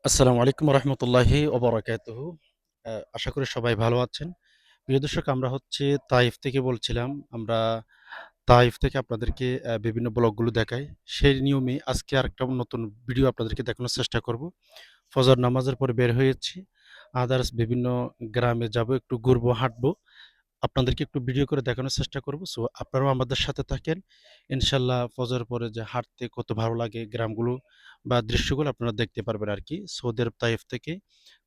আসসালামু আলাইকুম রহমতুল্লাহি ওবরাকাতুহু। আশা করি সবাই ভালো আছেন। প্রিয় দর্শক, আমরা হচ্ছে তাইফ থেকে বলছিলাম। আমরা তাইফ থেকে আপনাদেরকে বিভিন্ন ব্লগগুলো দেখাই। সেই নিয়মে আজকে আরেকটা নতুন ভিডিও আপনাদেরকে দেখানোর চেষ্টা করব। ফজর নামাজের পরে বের হয়েছি। আদার্স বিভিন্ন গ্রামে যাব, একটু ঘুরবো, হাঁটবো। আপনাদেরকে একটু ভিডিও করে দেখানোর চেষ্টা করব। সো আপনারাও আমাদের সাথে থাকেন। ইনশাল্লাহ ফজর পরে যে হাঁটতে কত ভালো লাগে গ্রামগুলো বা দৃশ্যগুলো আপনারা দেখতে পারবেন আর কি। সৌদি আরব তাইফ থেকে।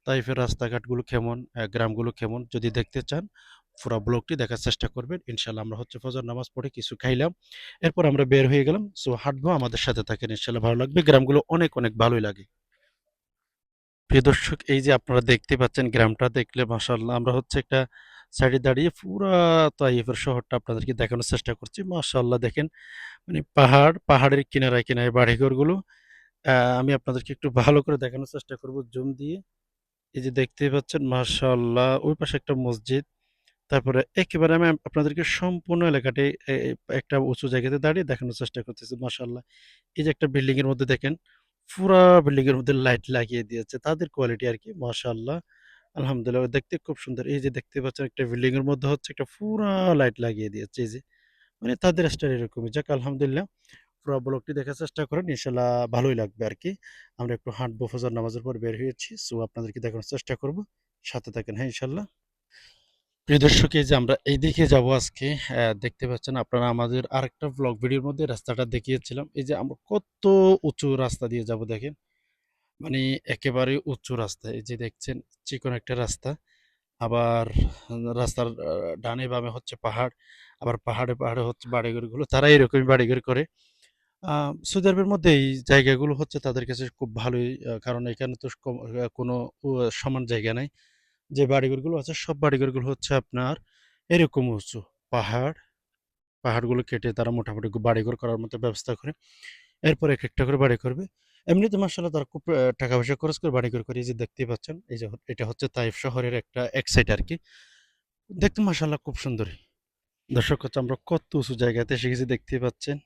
তাইফের রাস্তাঘাটগুলো কেমন, গ্রামগুলো কেমন যদি দেখতে চান পুরা ব্লগটি দেখার চেষ্টা করবেন। ইনশাল্লাহ আমরা হচ্ছে ফজর নামাজ পড়ে কিছু খাইলাম। এরপর আমরা বের হয়ে গেলাম। সো হাঁটবো, আমাদের সাথে থাকেন। ইনশাল্লাহ ভালো লাগবে। গ্রামগুলো অনেক অনেক ভালোই লাগে। প্রিয় দর্শক, এই যে আপনারা দেখতে পাচ্ছেন গ্রামটা দেখলে মাশাআল্লাহ, আমরা হচ্ছে একটা সাইডে দাঁড়িয়ে পুরা তাইফের শহরটা আপনাদেরকে দেখানোর চেষ্টা করছি। মাশাআল্লাহ দেখেন, মানে পাহাড়ের কিনারায় কিনারায় বাড়িঘরগুলো। আমি আপনাদেরকে একটু ভালো করে দেখানোর চেষ্টা করব জুম দিয়ে। এই যে দেখতেই পাচ্ছেন মাশাআল্লাহ, ওই পাশে একটা মসজিদ। তারপরে একেবারে আমি আপনাদেরকে সম্পূর্ণ এলাকাটি একটা উঁচু জায়গাতে দাঁড়িয়ে দেখানোর চেষ্টা করতেছি। মাশাআল্লাহ, এই যে একটা বিল্ডিং এর মধ্যে দেখেন, পুরা বিল্ডিং এর মধ্যে লাইট লাগিয়ে দিয়েছে, তাদের কোয়ালিটি আর কি। মাশাআল্লাহ, আলহামদুলিল্লাহ, দেখতে খুব সুন্দর। এই যে দেখতে পাচ্ছেন একটা বিল্ডিং এর মধ্যে হচ্ছে একটা পুরা লাইট লাগিয়ে দিয়েছে। এই যে মানে তাদের স্টাইল এরকমই। যাক আলহামদুলিল্লাহ, পুরা ব্লগটি দেখার চেষ্টা করেন, ইনশাল্লাহ ভালোই লাগবে আর কি। আমরা একটু হাঁটবো, ফজর নামাজের পর বের হয়েছি। সো আপনাদেরকে দেখানোর চেষ্টা করব, সাথে থাকেন, হ্যাঁ ইনশাল্লাহ। প্রিয় দর্শক, এই যে আমরা এইদিকে যাব আজকে। দেখতে পাচ্ছেন আপনারা, আমাদের আরেকটা ব্লগ ভিডিওর মধ্যে রাস্তাটা দেখিয়েছিলাম। এই যে আমরা কত উঁচু রাস্তা দিয়ে যাব দেখেন, মানে একেবারে উঁচু রাস্তা। এই যে দেখছেন, চিকন একটা রাস্তা। আবার রাস্তার ডানে বামে হচ্ছে পাহাড়। আবার পাহাড়ে পাহাড়ে হচ্ছে বাড়িঘরগুলো, তারা এরকমই বাড়িঘর করে। সৌদি আরবের মধ্যে এই জায়গাগুলো হচ্ছে তাদের কাছে খুব ভালোই, কারণ এখানে তো কোনো সমান জায়গা নাই। যে বাড়িঘরগুলো আছে সব বাড়িঘরগুলো হচ্ছে আপনার এরকম উঁচু। পাহাড় পাহাড়গুলো কেটে তারা মোটামুটি বাড়িঘর করার মতো ব্যবস্থা করে। এরপর এক একটা করে বাড়ি করবে। এমনিতে মাশাআল্লাহ তারা খুব টাকা পয়সা খরচ করে বাড়িঘর করে। এই যে দেখতেই পাচ্ছেন, এই যে এটা হচ্ছে তাইফ শহরের একটা এক সাইড আর কি। দেখতে মাশাআল্লাহ খুব সুন্দর। দর্শক হচ্ছে আমরা কত উঁচু জায়গাতে এসে গেছি দেখতেই পাচ্ছেন।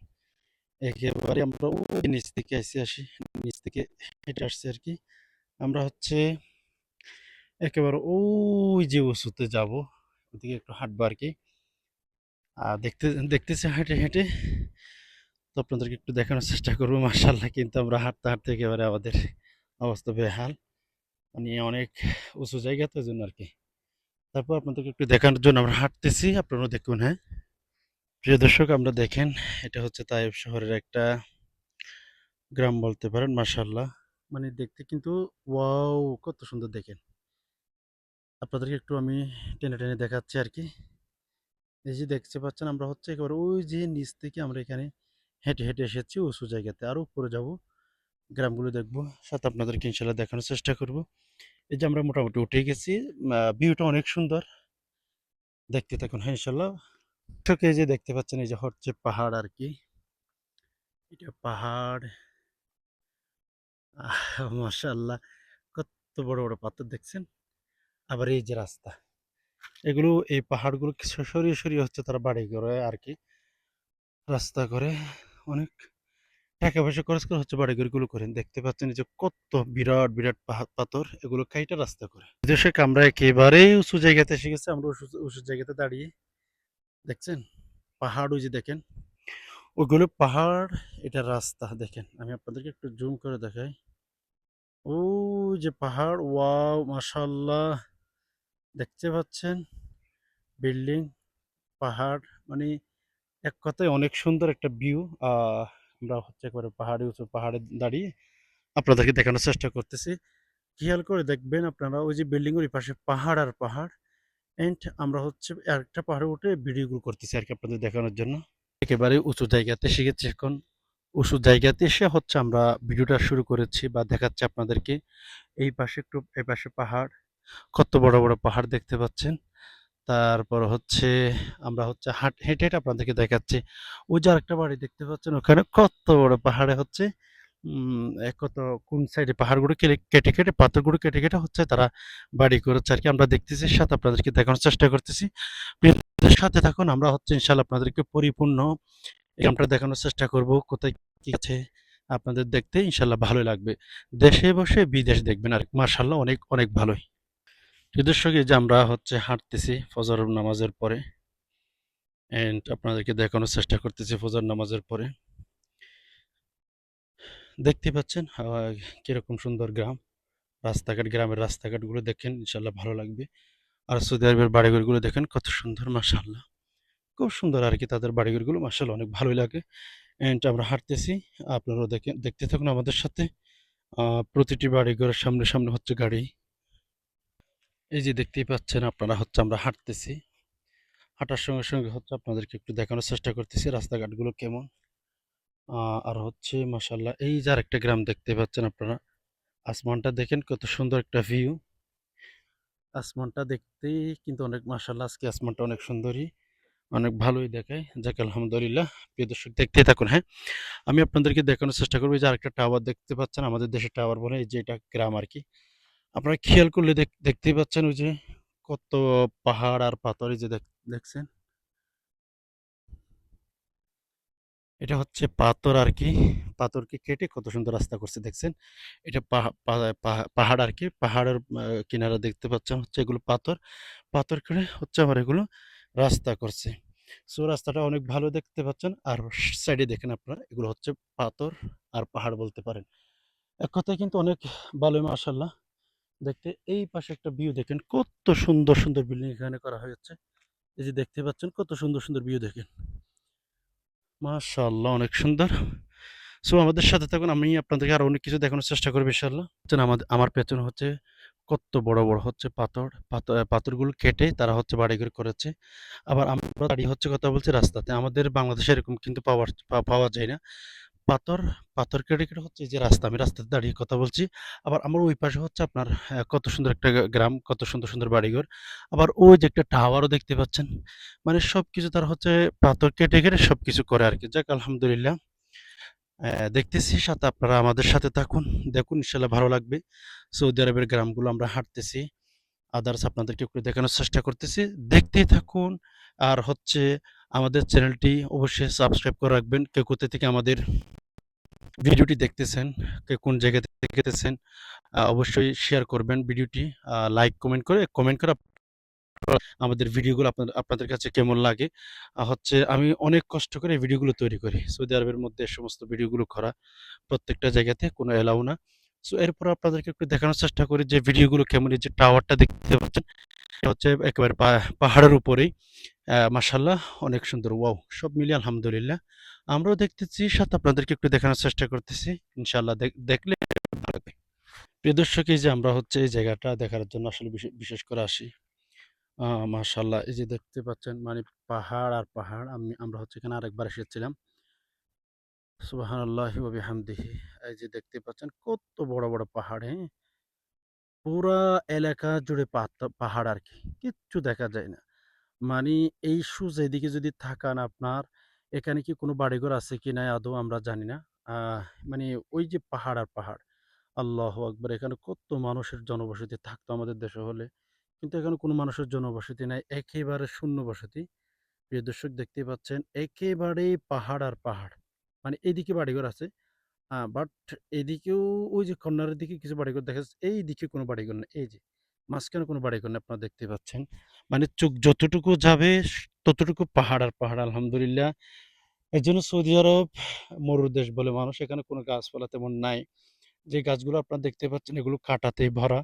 একেবারে আমরা ওই নিচ থেকে আসি, নিচ থেকে হেঁটে আসছি আর কি। আমরা হচ্ছে একেবারে ওই যে উঁচুতে যাব, ওদিকে একটু হাঁটবো আর কি। দেখতেছি হেঁটে হেঁটে, তো আপনাদেরকে একটু দেখানোর চেষ্টা করবো। মাশাআল্লাহ, কিন্তু আমরা হাঁটতে হাঁটতে একেবারে আমাদের অবস্থা বেহাল। মানে অনেক উঁচু জায়গা তো, জন্য আর কি। তারপর আপনাদেরকে একটু দেখানোর জন্য আমরা হাঁটতেছি, আপনারাও দেখুন, হ্যাঁ। প্রিয় দর্শক, আমরা দেখেন, এটা হচ্ছে তাইফ শহরের একটা গ্রাম বলতে পারেন। মাশাআল্লাহ, মানে দেখতে কিন্তু ওয়াও, কত সুন্দর দেখেন। আপনাদেরকে একটু আমি টেনে টেনে দেখাচ্ছি আর কি। এই যে দেখতে পাচ্ছেন, আমরা হচ্ছে একেবারে ওই যে নিচ থেকে আমরা এখানে হেঁটে হেঁটে এসেছি উঁচু জায়গাতে। আরো উপরে যাব, গ্রামগুলো দেখবো, সাথে আপনাদেরকে ইনশাল্লাহ দেখানোর চেষ্টা করব। এই যে আমরা মোটামুটি উঠে গেছি। ভিউটা অনেক সুন্দর, দেখতে থাকুন, হ্যাঁ ইনশাল্লাহ। চোখে এই যে দেখতে পাচ্ছেন, এই যে হচ্ছে পাহাড় আর কি। এটা পাহাড়। মাশাআল্লাহ, কত বড় বড় পাথর দেখছেন। আবার এই যে রাস্তা, এগুলো এই পাহাড়গুলো সরিয়ে সরিয়ে হচ্ছে তারা বাড়ি করে আর কি, রাস্তা করে। অনেক টাকা পয়সা খরচ করে হচ্ছে বাড়িঘরগুলো করেন। দেখতে পাচ্ছেন এই যে কত বিরাট বিরাট পাথর, এগুলো কাইটা রাস্তা করে। দেশে আমরা একেবারে উঁচু জায়গাতে এসে গেছি। আমরা উঁচু উঁচু জায়গাতে দাঁড়িয়ে দেখছেন পাহাড়, ওই যে দেখেন ওইগুলো পাহাড়, এটা রাস্তা। দেখেন আমি আপনাদেরকে একটু জুম করে দেখাই। ওই যে পাহাড়, ওয়াও মাশাআল্লাহ, দেখতে পাচ্ছেন বিল্ডিং, পাহাড়, মানে এক কথায় অনেক সুন্দর একটা ভিউ। আমরা হচ্ছে একবারে পাহাড়ে, উঁচু পাহাড়ে দাঁড়িয়ে আপনাদেরকে দেখানোর চেষ্টা করতেছি। খেয়াল করে দেখবেন আপনারা, ওই যে বিল্ডিং এর পাশে পাহাড় আর পাহাড়। এন্ড আমরা হচ্ছে আরেকটা পাহাড়ে উঠে ভিডিওগুলো করতেছি আর কি আপনাদের দেখানোর জন্য। একেবারে উঁচু জায়গাতে এসে গেছি এখন। উঁচু জায়গাতে এসে হচ্ছে আমরা ভিডিওটা শুরু করেছি বা দেখাচ্ছি আপনাদেরকে। এই পাশে একটু, এই পাশে পাহাড়, কত বড় বড় পাহাড় দেখতে পাচ্ছেন। তারপর হচ্ছে আমরা হচ্ছে হেঁটে হেঁটে আপনাদেরকে দেখাচ্ছি। ওই যে আরেকটা বাড়ি দেখতে পাচ্ছেন, ওখানে কত বড় পাহাড়ে হচ্ছে কত কোন সাইডে পাহাড়গুলো কেটে কেটে পাথরগুলো কেটে কেটে হচ্ছে তারা বাড়ি করেছে আর কি। আমরা দেখতেছি, সাথে আপনাদেরকে দেখানোর চেষ্টা করতেছি। প্রিয়দের সাথে থাকুন, আমরা হচ্ছে ইনশাল্লাহ আপনাদেরকে পরিপূর্ণ এই গ্রামটা দেখানোর চেষ্টা করব, কোথায় কি আছে আপনাদের দেখতে ইনশাআল্লাহ ভালোই লাগবে। দেশে বসে বিদেশ দেখবেন আর মাশাআল্লাহ অনেক, অনেক ভালোই। প্রিয় দর্শক এই যে আমরা হচ্ছে হাঁটতেছি ফজর নামাজের পরে অ্যান্ড আপনাদেরকে দেখানোর চেষ্টা করতেছি ফজর নামাজের পরে। দেখতেই পাচ্ছেন কিরকম সুন্দর গ্রাম। রাস্তাঘাট, গ্রামের রাস্তাঘাটগুলো দেখেন ইনশাআল্লাহ ভালো লাগবে। আর সৌদি আরবের বাড়িঘরগুলো দেখেন কত সুন্দর মাশাআল্লাহ। খুব সুন্দর আরকি তাদের বাড়িঘরগুলো মাশাআল্লাহ অনেক ভালোই লাগে। অ্যান্ড আমরা হাঁটতেছি। আপনারাও দেখতে থাকুন আমাদের সাথে। আ প্রতিটি বাড়িঘরের সামনে, সামনে হচ্ছে গাড়ি। এই যে দেখতেই পাচ্ছেন আপনারা হচ্ছে আমরা হাঁটতেছি। হাঁটার সঙ্গে, সঙ্গে হচ্ছে আপনাদেরকে একটু দেখানোর চেষ্টা করতেছি রাস্তাঘাটগুলো কেমন। আ আর হচ্ছে মাশাআল্লাহ এই যে আরেকটা গ্রাম দেখতে পাচ্ছেন আপনারা। আসমানটা দেখেন কত সুন্দর একটা ভিউ। আসমানটা দেখতেই কিন্তু অনেক মাশাআল্লাহ আজকে আসমানটা অনেক সুন্দরই। অনেক ভালোই দেখায়। যাক আলহামদুলিল্লাহ। প্রিয় দর্শক দেখতেই থাকুন, হ্যাঁ? আমি আপনাদেরকে দেখানোর চেষ্টা করব এই যে আরেকটা টাওয়ার দেখতে পাচ্ছেন আমাদের দেশে টাওয়ার বলে এই যে এটা গ্রাম আরকি। আপনারা খেয়াল করলে দেখতেই পাচ্ছেন ওই যে কত পাহাড় আর পাথর এই যে দেখছেন? এটা হচ্ছে পাথর আরকি। পাথরকে কেটে কত সুন্দর রাস্তা করছে দেখছেন? এটা পাহাড় আরকি। পাহাড়ের কিনারা দেখতে পাচ্ছেন হচ্ছে এগুলো পাথর। পাথর কেটে হচ্ছে আবার এগুলো রাস্তা করছে। সো রাস্তাটা অনেক ভালো দেখতে পাচ্ছেন। আর সাইডে দেখেন আপনারা এগুলো হচ্ছে পাথর আর পাহাড় বলতে পারেন। এক কথায় কিন্তু অনেক ভালোই মাশাআল্লাহ দেখতে। এই পাশে একটা ভিউ দেখেন কত সুন্দর, সুন্দর বিল্ডিং এখানে করা হয়েছে। এই যে দেখতে পাচ্ছেন কত সুন্দর, সুন্দর ভিউ দেখেন। মাশাআল্লাহ অনেক সুন্দর। সো আমাদের সাথে থাকুন। আমি আপনাদেরকে আরো অনেক কিছু দেখানোর চেষ্টা করব ইনশাআল্লাহ। আমার পেছনে হচ্ছে কত বড়, বড় হচ্ছে পাথর। পাথরগুলো কেটে তারা হচ্ছে বাড়িঘর করেছে। আবার আমরা দাঁড়িয়ে হচ্ছে কথা বলছি রাস্তাতে। আমাদের বাংলাদেশে এরকম কিন্তু পাওয়া যায় না। পাথর, পাথর কেটে, কেটে হচ্ছে এই যে রাস্তা। আমি রাস্তাতে দাঁড়িয়ে কথা বলছি। আবার আমার ওই পাশে হচ্ছে আপনার কত সুন্দর একটা গ্রাম, কত সুন্দর, সুন্দর বাড়িঘর। আবার ওই যে একটা টাওয়ারও দেখতে পাচ্ছেন। মানে সবকিছু তারা হচ্ছে পাথর কেটে, কেটে সবকিছু করে আরকি। যাক আলহামদুলিল্লাহ। দেখতেছি সাথে আপনারা আমাদের সাথে থাকুন। দেখুন ইনশাআল্লাহ ভালো লাগবে। সৌদি আরবের গ্রামগুলো আমরা হাঁটতেছি। আদার্স আপনাদেরকে একটু দেখানোর চেষ্টা করতেছি। দেখতেই থাকুন। আর হচ্ছে আমাদের চ্যানেলটি অবশ্যই সাবস্ক্রাইব করে রাখবেন। কে কোথা থেকে আমাদের ভিডিওটি দেখতেছেন, কে কোন জায়গা থেকে দেখতেছেন, অবশ্যই শেয়ার করবেন ভিডিওটি। লাইক, কমেন্ট করে আমাদের ভিডিওগুলো আপনাদের কাছে কেমন লাগে। হচ্ছে আমি অনেক কষ্ট করে এই ভিডিওগুলো তৈরি করি। সৌদি আরবের মধ্যে এ সমস্ত ভিডিওগুলো করা। প্রত্যেকটা জায়গাতে কোনো এলাও না। সো এরপর আপনাদেরকে একটু দেখানোর চেষ্টা করি যে ভিডিওগুলো কেমন। এই যে টাওয়ারটা দেখতে পাচ্ছেন, এটা হচ্ছে একেবারে পাহাড়ের উপরেই। মাশাআল্লাহ অনেক সুন্দর। ওয়াও! সব মিলিয়ে আলহামদুলিল্লাহ। আমরাও দেখতেছি সাথে আপনাদেরকে একটু দেখানোর চেষ্টা করতেছি। ইনশাআল্লাহ দেখলে ভালো লাগবে। প্রিয় দর্শক এই যে আমরা হচ্ছে এই জায়গাটা দেখার জন্য আসলে বিশেষ করে আসি। মাশাআল্লাহ এই যে দেখতে পাচ্ছেন মানে পাহাড় আর পাহাড়। আমরা হচ্ছে এখানে আরেকবার এসেছিলাম। সুবহানাল্লাহি ওয়া বিহামদিহি। এই যে দেখতে পাচ্ছেন কত বড়, বড় পাহাড়, হ্যাঁ? পুরা এলাকা জুড়ে পাহাড় আরকি। কিচ্ছু দেখা যায় না। মানে এই সোজা এদিকে যদি তাকান আপনার, এখানে কি কোনো বাড়িঘর আছে কিনা আদৌ আমরা জানি না। আহ মানে ওই যে পাহাড় আর পাহাড়। আল্লাহু আকবার! এখানে কত মানুষের জনবসতি থাকতো আমাদের দেশে হলে। কিন্তু এখানে কোনো মানুষের জনবসতি নাই। একেবারে শূন্য বসতি। প্রিয় দর্শক দেখতেই পাচ্ছেন একেবারেই পাহাড় আর পাহাড়। মানে এদিকে বাড়িঘর আছে। বাট এদিকেও ওই যে কর্নারের দিকে কিছু বাড়িঘর দেখা যাচ্ছে। এইদিকে কোনো বাড়িঘর নেই। এই যে মাঝখানে কোনো বাড়িঘর নেই আপনারা দেখতেই পাচ্ছেন। মানে চোখ যতটুকু যাবে ততটুকু পাহাড় আর পাহাড় আলহামদুলিল্লাহ। এজন্য সৌদি আরব মরুর দেশ বলে মানুষ। এখানে কোনো গাছপালা তেমন নাই। যে গাছগুলো আপনারা দেখতে পাচ্ছেন এগুলো কাঁটাতেই ভরা।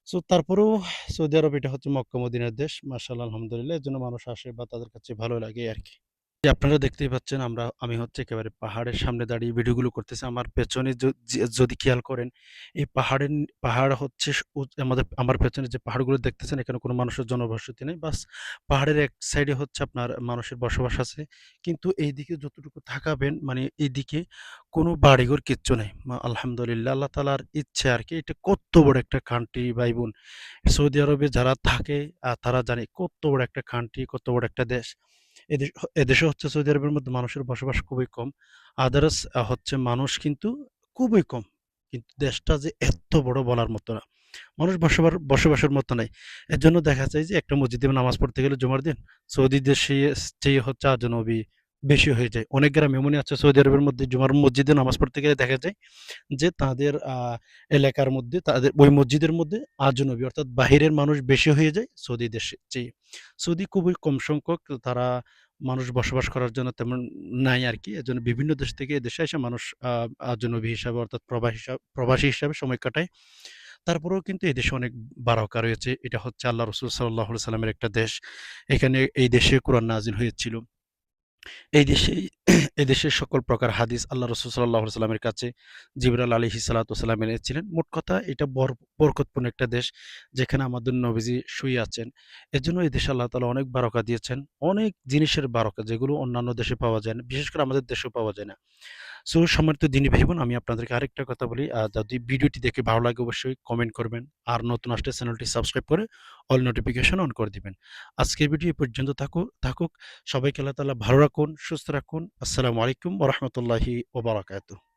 সো তারপরেও সৌদি আরব এটা হচ্ছে মক্কা মদিনার দেশ। মাশাআল্লাহ আলহামদুলিল্লাহ। এজন্য মানুষ আসে বা তাদের কাছে ভালো লাগে আরকি। জি, আপনারা দেখতেই পাচ্ছেন আমি হচ্ছে একেবারে পাহাড়ের সামনে দাঁড়িয়ে ভিডিওগুলো করতেছি। আমার পেছনে যদি খেয়াল করেন এই পাহাড় হচ্ছে আমার পেছনে যে পাহাড়গুলো দেখতেছেন এখানে কোনো মানুষের জনবসতি নেই। বাস পাহাড়ের এক সাইডে হচ্ছে আপনার মানুষের বসবাস আছে। কিন্তু এইদিকে যতটুকু তাকাবেন মানে এইদিকে কোনো বাড়িঘর কিচ্ছু নেই। আলহামদুলিল্লাহ আল্লাহ তাআলার ইচ্ছে আরকি। এটা কত বড় একটা কান্ট্রি ভাই বোন। সৌদি আরবে যারা থাকে তারা জানে কত বড় একটা কান্ট্রি, কত বড় একটা দেশ। এদেশে হচ্ছে সৌদি আরবের মধ্যে মানুষের বসবাস খুবই কম। আদারস হচ্ছে মানুষ কিন্তু খুবই কম। কিন্তু দেশটা যে এত বড় বলার মতো না। মানুষ বসবাসের মতো নাই। এজন্য দেখা যায় যে একটা মসজিদে নামাজ পড়তে গেলে জুমার দিন সৌদি দেশে চেয়ে হচ্ছে আজনবী, বেশি হয়ে যায়। অনেক গ্রাম এমনই আছে সৌদি আরবের মধ্যে জুমার মসজিদে নামাজ পড়তে গেলে দেখা যায় যে তাদের এলাকার মধ্যে তাদের ওই মসজিদের মধ্যে আজনবী অর্থাৎ বাহিরের মানুষ বেশি হয়ে যায় সৌদি দেশে চেয়ে। সৌদি খুবই কম সংখ্যক তারা মানুষ বসবাস করার জন্য তেমন নাই আরকি। এজন্য বিভিন্ন দেশ থেকে এদেশে এসে মানুষ আজনবী হিসাবে অর্থাৎ প্রবাসী হিসাবে সময় কাটায়। তারপরেও কিন্তু এদেশে অনেক বারাকা রয়েছে। এটা হচ্ছে আল্লাহ রাসূল সাল্লাল্লাহু আলাইহি সাল্লামের একটা দেশ। এখানে এই দেশে কোরআন নাযিল হয়েছিল। এই দেশেই এদেশের সকল প্রকার হাদিস আল্লাহ রসুল সাল্লাহ সাল্লামের কাছে জিবরাল আলাইহি সাল্লাম এনেছিলেন। মোট কথা এটা বরকতপূর্ণ একটা দেশ যেখানে আমাদের নবীজি শুয়ে আছেন। এজন্য এই দেশে আল্লাহ তাআলা অনেক বারাকা দিয়েছেন। অনেক জিনিসের বারাকা যেগুলো অন্যান্য দেশে পাওয়া যায় না। বিশেষ করে আমাদের দেশেও পাওয়া যায় না। সো সম্মানিত দিনী ভাই-বোন আমি আপনাদেরকে আরেকটা কথা বলি। যদি ভিডিওটি দেখে ভালো লাগে অবশ্যই কমেন্ট করবেন। আর নতুন আসলে চ্যানেলটি সাবস্ক্রাইব করে অল নোটিফিকেশন অন করে দিবেন। আজকের ভিডিও এ পর্যন্ত থাকুক। সবাইকে আল্লাহ তাআলা ভালো রাখুন, সুস্থ রাখুন। আসসালামু আলাইকুম ওয়া রাহমাতুল্লাহি ওয়া বারাকাতুহু।